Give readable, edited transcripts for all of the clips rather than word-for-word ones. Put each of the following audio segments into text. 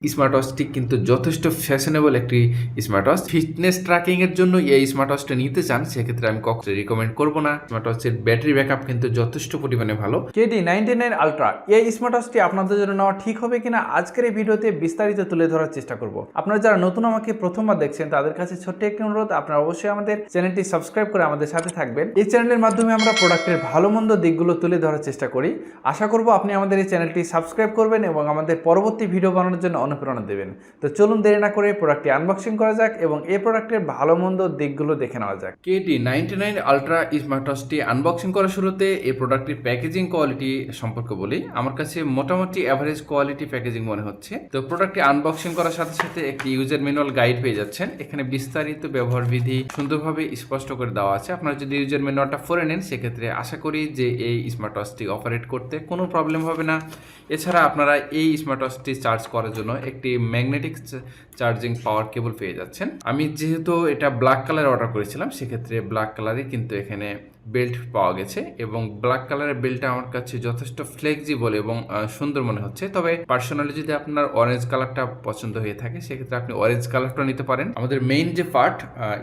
Smart ওয়াচটি কিন্তু যথেষ্ট fashionable একটি স্মার্ট ওয়াচ। ফিটনেস ট্র্যাকিং এর জন্য এই স্মার্ট ওয়াচটা নিতে চান, সেক্ষেত্রে আমি কখনো রিকমেন্ড করব না। স্মার্ট ওয়াচের ব্যাটারি ব্যাকআপ কিন্তু যথেষ্ট পরিমাণে ভালো। KD99 Ultra এই স্মার্ট ওয়াচটি আপনাদের জন্য নেওয়া ঠিক হবে কিনা আজকের এই ভিডিওতে বিস্তারিত তুলে ধরার চেষ্টা করব। আপনারা যারা নতুন আমাকে প্রথমবার দেখছেন তাদের কাছে ছোট্ট একটি অনুরোধ, আপনারা অবশ্যই আমাদের চ্যানেলটি সাবস্ক্রাইব করে আমাদের সাথে থাকবেন। এই চ্যানেলের মাধ্যমে আমরা প্রোডাক্টের ভালো মন্দ দিকগুলো তুলে ধরার চেষ্টা করি। আশা করব আপনি আমাদের এই চ্যানেলটি সাবস্ক্রাইব করবেন এবং আমাদের পরবর্তী ভিডিও বানানোর জন্য অনুপ্রেরণা দেবেন। তো চলুন দেরি না করে প্রোডাক্টটি আনবক্সিং করা যাক এবং এই প্রোডাক্টের ভালো মন্দ দিকগুলো দেখে নেওয়া যাক। KD99 Ultra স্মার্ট ওয়াচটি আনবক্সিং করার শুরুতে এই প্রোডাক্টটির প্যাকেজিং কোয়ালিটি সম্পর্কে বলি। আমার কাছে মোটামুটি অ্যাভারেজ কোয়ালিটি প্যাকেজিং মনে হচ্ছে। তো প্রোডাক্টটি আনবক্সিং করার সাথে সাথে একটি ইউজার ম্যানুয়াল গাইড পেয়ে যাচ্ছেন। এখানে বিস্তারিত ব্যবহার বিধি সুন্দরভাবে স্পষ্ট করে দেওয়া আছে। আপনারা যদি ইউজার ম্যানুয়ালটা পড়ে নেন, সেক্ষেত্রে আশা করি যে এই স্মার্ট ওয়াচটি অপারেট করতে কোনো প্রবলেম হবে না। এছাড়া আপনারা এই স্মার্ট ওয়াচটি চার্জ করার জন্য একটি ম্যাগনেটিক চার্জিং পাওয়ার কেবল পেয়ে যাচ্ছেন। আমি যেহেতু এটা ব্ল্যাক কালার অর্ডার করেছিলাম, সেক্ষেত্রে ব্ল্যাক কালারই কিন্তু এখানে বেল্ট পাওয়া গেছে এবং ব্ল্যাক কালারের বেল্টটা আমার কাছে যথেষ্ট ফ্লেক্সিবল এবং সুন্দর মনে হচ্ছে। তবে পার্সোনালি যদি আপনার অরেঞ্জ কালারটা পছন্দ হয়ে থাকে, সেক্ষেত্রে আপনি অরেঞ্জ কালারটা নিতে পারেন। আমাদের মেইন যে পার্ট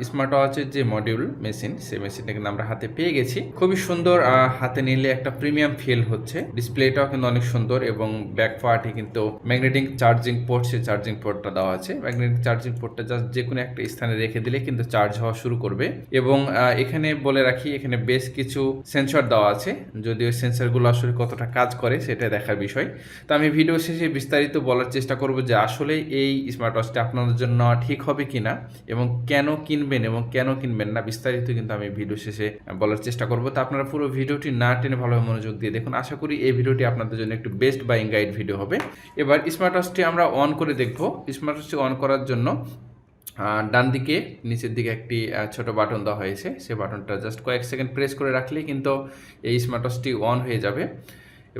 স্মার্ট ওয়াচের যে মডিউল মেশিন, সেই মেশিনটা কিন্তু আমরা হাতে পেয়ে গেছি। খুবই সুন্দর, হাতে নিলে একটা প্রিমিয়াম ফিল হচ্ছে। ডিসপ্লেটাও কিন্তু অনেক সুন্দর এবং ব্যাক পার্টে কিন্তু ম্যাগনেটিক চার্জিং পোর্ট, সেই চার্জিং পোর্টটা দেওয়া আছে। ম্যাগনেটিক চার্জিং পোর্টটা জাস্ট যে কোনো একটা স্থানে রেখে দিলে কিন্তু চার্জ হওয়া শুরু করবে। এবং এখানে বলে রাখি, এখানে বেশ কিছু সেন্সর দেওয়া আছে। যদিও সেন্সরগুলো আসলে কতটা কাজ করে সেটা দেখার বিষয়। তো আমি ভিডিও শেষে বিস্তারিত বলার চেষ্টা করব যে আসলে এই স্মার্ট ওয়াচটা আপনাদের জন্য ঠিক হবে কিনা এবং কেন কিনবেন এবং কেন কিনবেন না, বিস্তারিত কিন্তু আমি ভিডিও শেষে বলার চেষ্টা করব। তো আপনারা পুরো ভিডিওটি না টেনে ভালোভাবে মনোযোগ দিয়ে দেখুন। আশা করি এই ভিডিওটি আপনাদের জন্য একটু বেস্ট বাইং গাইড ভিডিও হবে। এবার স্মার্ট ওয়াচটি আমরা অন করে দেখব। স্মার্ট ওয়াচটি অন করার জন্য ডান দিকে নিচের দিকে একটি ছোট বাটন দেওয়া হয়েছে। সেই বাটনটা জাস্ট কয়েক সেকেন্ড প্রেস করে রাখলেই কিন্তু এই স্মার্ট ওয়াচটি অন হয়ে যাবে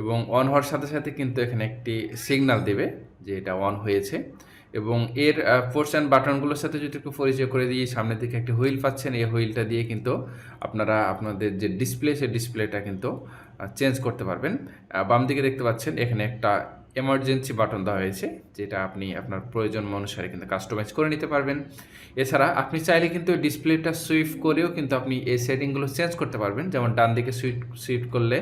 এবং অন হওয়ার সাথে সাথে কিন্তু এখানে একটি সিগন্যাল দেবে যে এটা অন হয়েছে। এবং এর ফোর্স অ্যান্ড বাটনগুলোর সাথে যদি একটু পরিচয় করে দিই, সামনের দিকে একটি হুইল পাচ্ছেন। এই হুইলটা দিয়ে কিন্তু আপনারা আপনাদের যে ডিসপ্লে, সেই ডিসপ্লেটা কিন্তু চেঞ্জ করতে পারবেন। বাম দিকে দেখতে পাচ্ছেন এখানে একটা এমার্জেন্সি বাটন দেওয়া হয়েছে, যেটা আপনি আপনার প্রয়োজন অনুসারে কিন্তু কাস্টমাইজ করে নিতে পারবেন। এছাড়া আপনি চাইলে কিন্তু ডিসপ্লেটা সুইফট করেও কিন্তু আপনি এই সেটিংগুলো চেঞ্জ করতে পারবেন। যেমন ডান দিকে সুইফট করলে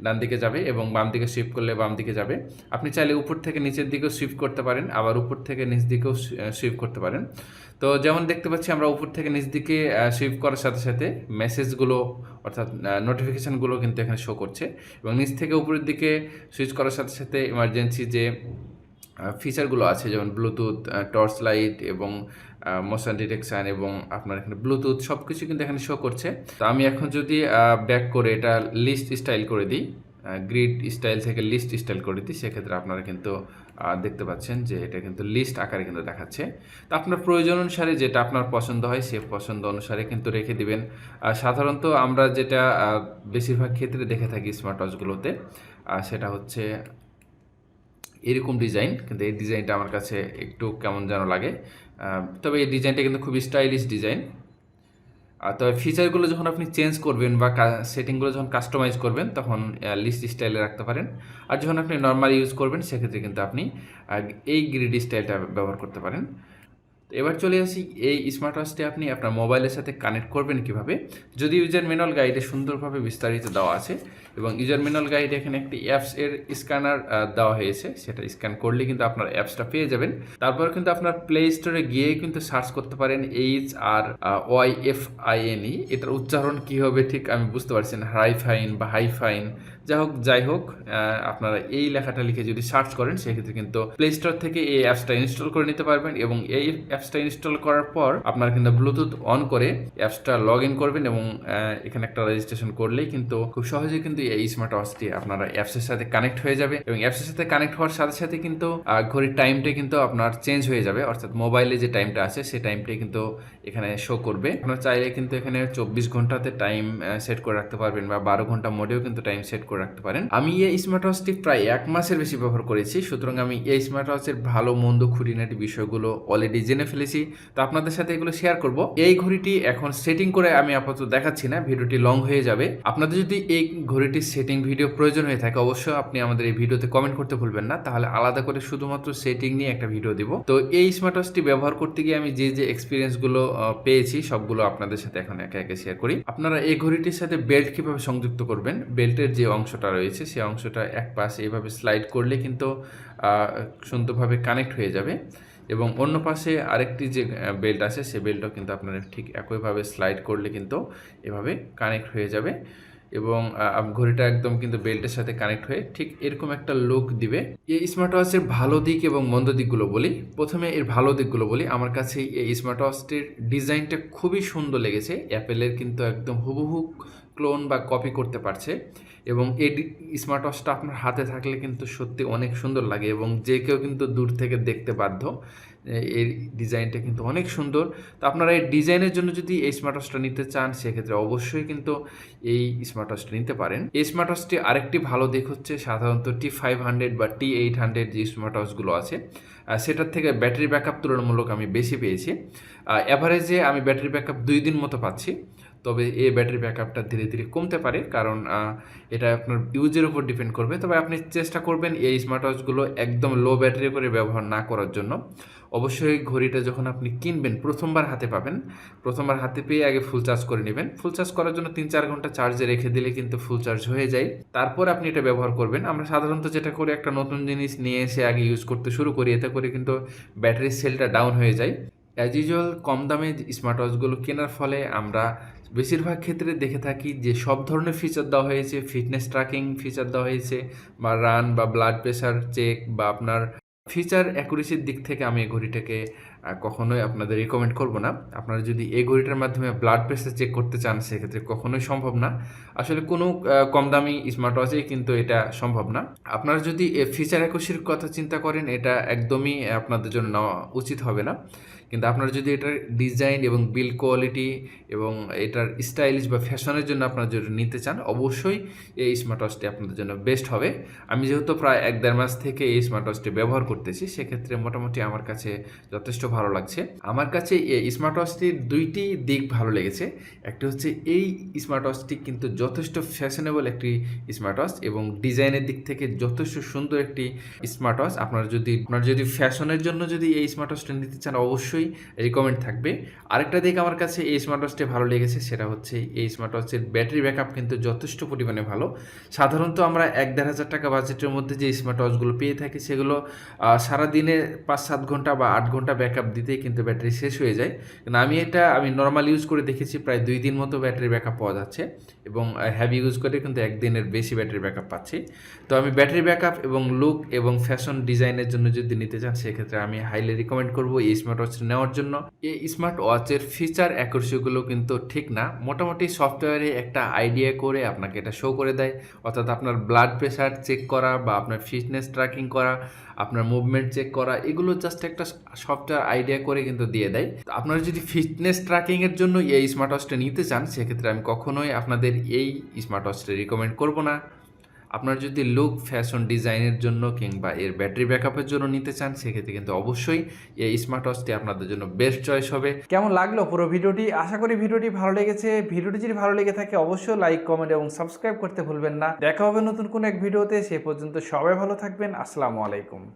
ডান দিকে যাবে এবং বাম দিকে সুইফট করলে বাম দিকে যাবে। আপনি চাইলে উপর থেকে নিচের দিকেও সুইফট করতে পারেন, আবার উপর থেকে নিচ দিকেও সুইফট করতে পারেন। তো যেমন দেখতে পাচ্ছি, আমরা উপর থেকে নিচ দিকে সুইফট করার সাথে সাথে মেসেজগুলো অর্থাৎ নোটিফিকেশানগুলো কিন্তু এখানে শো করছে এবং নিচ থেকে উপরের দিকে সুইচ করার সাথে সাথে ইমার্জেন্সি যে ফিচারগুলো আছে, যেমন ব্লুটুথ, টর্চ লাইট এবং মোশন ডিটেকশান এবং আপনার এখানে ব্লুটুথ, সব কিছু কিন্তু এখানে শো করছে। তো আমি এখন যদি ব্যাক করে এটা লিস্ট স্টাইল করে দিই, গ্রিড স্টাইল থেকে লিস্ট স্টাইল করে দিই, সেক্ষেত্রে আপনারা কিন্তু দেখতে পাচ্ছেন যে এটা কিন্তু লিস্ট আকারে কিন্তু দেখাচ্ছে। তো আপনার প্রয়োজন অনুসারে যেটা আপনার পছন্দ হয়, সে পছন্দ অনুসারে কিন্তু রেখে দিবেন। সাধারণত আমরা যেটা বেশিরভাগ ক্ষেত্রে দেখে থাকি স্মার্ট ওয়াচগুলোতে, সেটা হচ্ছে এরকম ডিজাইন। কিন্তু এই ডিজাইনটা আমার কাছে একটু কেমন যেন লাগে। তবে এই ডিজাইনটা কিন্তু খুবই স্টাইলিশ ডিজাইন। তবে ফিচারগুলো যখন আপনি চেঞ্জ করবেন বা সেটিংগুলো যখন কাস্টমাইজ করবেন, তখন লিস্ট স্টাইলে রাখতে পারেন। আর যখন আপনি নর্মাল ইউজ করবেন, সেক্ষেত্রে কিন্তু আপনি এই গ্রিড স্টাইলটা ব্যবহার করতে পারেন। তো এবার চলে আসি এই স্মার্ট ওয়াচটি আপনি আপনার মোবাইলের সাথে কানেক্ট করবেন কিভাবে। যদি ইউজার ম্যানুয়াল গাইডে সুন্দরভাবে বিস্তারিত দেওয়া আছে এবং ইউজার ম্যানুয়াল গাইডে এখানে একটি অ্যাপস এর স্ক্যানার দেওয়া হয়েছে, সেটা স্ক্যান করলে কিন্তু আপনার অ্যাপসটা পেয়ে যাবেন। তারপর কিন্তু আপনার প্লে স্টোরে গিয়ে কিন্তু সার্চ করতে পারেন HRYFINE। এটার উচ্চারণ কী হবে ঠিক আমি বুঝতে পারছি না, হাইফাইন বা হাইফাইন, যাই হোক আপনারা এই লেখাটা লিখে যদি সার্চ করেন, সেক্ষেত্রে কিন্তু প্লে স্টোর থেকে এই অ্যাপসটা ইনস্টল করে নিতে পারবেন। এবং এই অ্যাপসটা ইনস্টল করার পর আপনারা কিন্তু ব্লুটুথ অন করে অ্যাপসটা লগ ইন করবেন এবং এখানে একটা রেজিস্ট্রেশন করলেই কিন্তু খুব সহজে কিন্তু এই স্মার্ট ওয়াচটি আপনারা অ্যাপসের সাথে কানেক্ট হয়ে যাবে। এবং অ্যাপসের সাথে কানেক্ট হওয়ার সাথে সাথে কিন্তু ঘড়ির টাইমটা কিন্তু আপনার চেঞ্জ হয়ে যাবে, অর্থাৎ মোবাইলে যে টাইমটা আছে সেই টাইমটাই কিন্তু এখানে শো করবে। আপনারা চাইলে কিন্তু এখানে 24 ঘন্টাতে টাইম সেট করে রাখতে পারবেন বা 12 ঘন্টা মোডেও কিন্তু টাইম সেট করে রাখতে পারেন। আমি এই স্মার্ট ওয়াচটি প্রায় 1 মাসের বেশি ব্যবহার করেছি, সুতরাং আমি এই স্মার্ট ওয়াচের ভালো মন্দ খুঁটিনাটি বিষয়গুলো অলরেডি জেনে ফেলেছি। তো আপনাদের সাথে এগুলো শেয়ার করব। এই ঘড়িটি এখন সেটিং করে আমি আপাতত দেখাচ্ছি না, ভিডিওটি লং হয়ে যাবে। আপনাদের যদি এই ঘড়িটি ঘড়িটির সেটিং ভিডিও প্রয়োজন হয়ে থাকে অবশ্যই আপনি আমাদের এই ভিডিওতে কমেন্ট করতে ভুলবেন না, তাহলে আলাদা করে শুধুমাত্র সেটিং নিয়ে একটা ভিডিও দিব। তো এই স্মার্ট ওয়াচটি ব্যবহার করতে গিয়ে আমি যে এক্সপিরিয়েন্সগুলো পেয়েছি সবগুলো আপনাদের সাথে এখন একে একে শেয়ার করি। আপনারা এই ঘড়িটির সাথে বেল্ট কিভাবে সংযুক্ত করবেন, বেল্টের যে অংশটা রয়েছে সেই অংশটা এক পাশে এভাবে স্লাইড করলে কিন্তু সুন্দরভাবে কানেক্ট হয়ে যাবে, এবং অন্য পাশে আরেকটি যে বেল্ট আছে সেই বেল্টও কিন্তু আপনারা ঠিক একইভাবে স্লাইড করলে কিন্তু এভাবে কানেক্ট হয়ে যাবে, এবং ঘড়িটা একদম কিন্তু বেল্টের সাথে কানেক্ট হয়ে ঠিক এরকম একটা লুক দিবে। এই স্মার্ট ওয়াচের ভালো দিক এবং মন্দ দিকগুলো বলি। প্রথমে এর ভালো দিকগুলো বলি। আমার কাছে এই স্মার্ট ওয়াচটির ডিজাইনটা খুবই সুন্দর লেগেছে। অ্যাপেলের কিন্তু একদম হুবহু ক্লোন বা কপি করতে পারছে, এবং এই স্মার্ট ওয়াচটা আপনার হাতে থাকলে কিন্তু সত্যি অনেক সুন্দর লাগে, এবং যে কেউ কিন্তু দূর থেকে দেখতে বাধ্য। এই ডিজাইনটা কিন্তু অনেক সুন্দর। তো আপনারা এই ডিজাইনের জন্য যদি এই স্মার্ট ওয়াচটা নিতে চান সেক্ষেত্রে অবশ্যই কিন্তু এই স্মার্ট ওয়াচটা নিতে পারেন। এই স্মার্ট ওয়াচটি আরেকটি ভালো দিক হচ্ছে সাধারণত T500 বা T800 যে স্মার্ট ওয়াচগুলো আছে সেটার থেকে ব্যাটারি ব্যাকআপ তুলনামূলক আমি বেশি পেয়েছি। অ্যাভারেজে আমি ব্যাটারি ব্যাকআপ 2 দিন মতো পাচ্ছি, তবে এই ব্যাটারি ব্যাকআপটা ধীরে ধীরে কমতে পারে, কারণ এটা আপনার ইউজের উপর ডিপেন্ড করবে। তবে আপনি চেষ্টা করবেন এই স্মার্ট ওয়াচগুলো একদম লো ব্যাটারি করে ব্যবহার না করার জন্য। অবশ্যই ঘড়িটা যখন আপনি কিনবেন প্রথমবার হাতে পাবেন, প্রথমবার হাতে পেয়ে আগে ফুল চার্জ করে নেবেন। ফুল চার্জ করার জন্য 3-4 ঘন্টা চার্জে রেখে দিলে কিন্তু ফুল চার্জ হয়ে যায়, তারপর আপনি এটা ব্যবহার করবেন। আমরা সাধারণত যেটা করে একটা নতুন জিনিস নিয়ে এসে আগে ইউজ করতে শুরু করি, এতে করে কিন্তু ব্যাটারির সেলটা ডাউন হয়ে যায়। অ্যাজ ইউজুয়াল কম দামে স্মার্ট ওয়াচগুলো কেনার ফলে আমরা বেশিরভাগ ক্ষেত্রে দেখে থাকি যে সব ধরনের ফিচার দেওয়া হয়েছে, ফিটনেস ট্র্যাকিং ফিচার দেওয়া হয়েছে, বা রান বা ব্লাড প্রেশার চেক বা আপনার ফিচার অ্যাকুরেসির দিক থেকে আমি এই ঘড়িটাকে কখনোই আপনাদের রিকমেন্ড করব না। আপনারা যদি এই ঘড়িটার মাধ্যমে ব্লাড প্রেশার চেক করতে চান সেক্ষেত্রে কখনোই সম্ভব না। আসলে কোনো কম দামি স্মার্ট ওয়াচেই কিন্তু এটা সম্ভব না। আপনারা যদি ফিচার অ্যাকুরেসির কথা চিন্তা করেন এটা একদমই আপনাদের জন্য নেওয়া উচিত হবে না, কিন্তু আপনারা যদি এটার ডিজাইন এবং বিল্ড কোয়ালিটি এবং এটার স্টাইলিশ বা ফ্যাশনের জন্য আপনারা যদি নিতে চান অবশ্যই এই স্মার্ট ওয়াচটি আপনাদের জন্য বেস্ট হবে। আমি যেহেতু প্রায় 1-1.5 মাস থেকে এই স্মার্ট ওয়াচটি ব্যবহার করতেছি সেক্ষেত্রে মোটামুটি আমার কাছে যথেষ্ট ভালো লাগছে। আমার কাছে এই স্মার্ট ওয়াচটির 2টি দিক ভালো লেগেছে। একটা হচ্ছে এই স্মার্ট ওয়াচটি কিন্তু যথেষ্ট ফ্যাশনেবল একটি স্মার্ট ওয়াচ, এবং ডিজাইনের দিক থেকে যথেষ্ট সুন্দর একটি স্মার্ট ওয়াচ। আপনার যদি ফ্যাশনের জন্য যদি এই স্মার্ট ওয়াচটা নিতে চান অবশ্যই রিকমেন্ড থাকবে। আরেকটা দিক আমার কাছে এই স্মার্ট ওয়াচটি ভালো লেগেছে, সেটা হচ্ছে এই স্মার্ট ওয়াচের ব্যাটারি ব্যাকআপ কিন্তু যথেষ্ট পরিমাণে ভালো। সাধারণত আমরা 1-1.5 টাকা বাজেটের মধ্যে যে স্মার্ট ওয়াচগুলো পেয়ে থাকি সেগুলো সারাদিনে 5-7 ঘন্টা বা 8 ঘন্টা ব্যাকআপ দিতেই কিন্তু ব্যাটারি শেষ হয়ে যায়, কিন্তু আমি নর্মাল ইউজ করে দেখেছি প্রায় 2 দিন মতো ব্যাটারি ব্যাকআপ পাওয়া যাচ্ছে, এবং হেভি ইউজ করে কিন্তু 1 দিনের বেশি ব্যাটারি ব্যাকআপ পাচ্ছি। তো আমি ব্যাটারি ব্যাকআপ এবং লুক এবং ফ্যাশন ডিজাইনের জন্য যদি নিতে চান সেক্ষেত্রে আমি হাইলি রিকমেন্ড করবো এই স্মার্ট ওয়াচ নেওয়ার জন্য। এই স্মার্ট ওয়াচের ফিচার অ্যাকুরেসিগুলো কিন্তু ঠিক না, মোটামুটি সফটওয়্যারে একটা আইডিয়া করে আপনাকে এটা শো করে দেয়, অর্থাৎ আপনার ব্লাড প্রেশার চেক করা বা আপনার ফিটনেস ট্র্যাকিং করা, আপনার মুভমেন্ট চেক করা, এগুলো জাস্ট একটা সফটওয়্যার আইডিয়া করে কিন্তু দিয়ে দেয়। তো আপনারা যদি ফিটনেস ট্র্যাকিংয়ের জন্য এই স্মার্ট ওয়াচটা নিতে চান সেক্ষেত্রে আমি কখনোই আপনাদের এই স্মার্ট ওয়াচটা রিকমেন্ড করবো না। আপনার যদি লুক ফ্যাশন ডিজাইনের জন্য কিংবা এর ব্যাটারি ব্যাকআপের জন্য নিতে চান সেক্ষেত্রে কিন্তু অবশ্যই এই স্মার্ট ওয়াচটি আপনাদের জন্য বেস্ট চয়েস হবে। কেমন লাগলো পুরো ভিডিওটি? আশা করি ভিডিওটি ভালো লেগেছে। ভিডিওটি যদি ভালো লেগে থাকে অবশ্যই লাইক, কমেন্ট এবং সাবস্ক্রাইব করতে ভুলবেন না। দেখা হবে নতুন কোনো এক ভিডিওতে, সে পর্যন্ত সবাই ভালো থাকবেন। আসসালামু আলাইকুম।